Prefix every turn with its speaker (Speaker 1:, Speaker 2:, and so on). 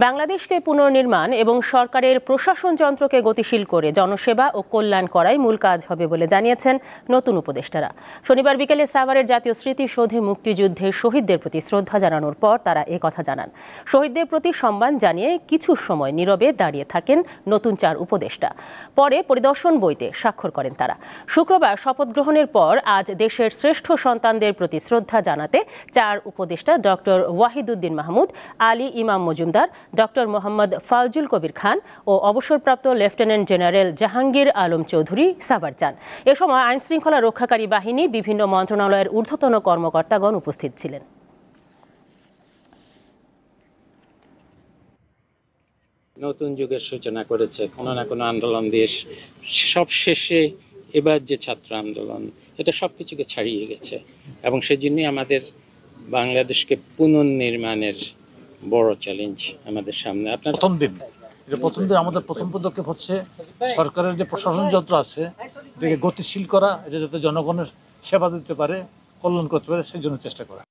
Speaker 1: বাংলাদেশকে পুনর্নির্মাণ এবং সরকারের প্রশাসন যন্ত্রকে গতিশীল করে জনসেবা ও কল্যাণ করাই মূল কাজ হবে বলে জানিয়েছেন নতুন উপদেষ্টারা। শনিবার বিকেলে সাভারের জাতীয় স্মৃতিসৌধে মুক্তিযুদ্ধের শহীদদের প্রতি শ্রদ্ধা জানানোর পর তারা কথা জানান। শহীদদের প্রতি সম্মান জানিয়ে কিছু সময় নীরবে দাঁড়িয়ে থাকেন নতুন 4 উপদেষ্টা। পরে পরিদর্শন বইতে স্বাক্ষর করেন তারা। শুক্রবার শপথ গ্রহণের পর আজ দেশের শ্রেষ্ঠ সন্তানদের প্রতি শ্রদ্ধা জানাতে 4 উপদেষ্টা ডক্টর ওয়াহিদুদ্দিন মাহমুদ, আলী ইমাম মজুমদার, ডক্টর মোহাম্মদ ফাউজুল কবির খান ও অবসরপ্রাপ্ত লেফটেন্যান্ট জেনারেল জাহাঙ্গীর আলম চৌধুরী সাভার যান। এ সময় আইনশৃঙ্খলা রক্ষাকারী বাহিনী, বিভিন্ন মন্ত্রণালয়ের ঊর্ধ্বতন কর্মকর্তাগণ উপস্থিত ছিলেন।
Speaker 2: নতুন যুগের সূচনা করেছে কোনো না কোনো আন্দোলন দিয়ে। সব শেষে এবার যে ছাত্র আন্দোলন, এটা সবকিছুকে ছাড়িয়ে গেছে এবং সেজন্যই আমাদের বাংলাদেশকে পুনর্নির্মাণের বড় চ্যালেঞ্জ আমাদের সামনে।
Speaker 3: প্রথম দিন আমাদের প্রথম পদক্ষেপ হচ্ছে সরকারের যে প্রশাসন যন্ত্র আছে এটাকে গতিশীল করা, এটা যাতে জনগণের সেবা দিতে পারে, কল্যাণ করতে পারে, সেই জন্য চেষ্টা করা।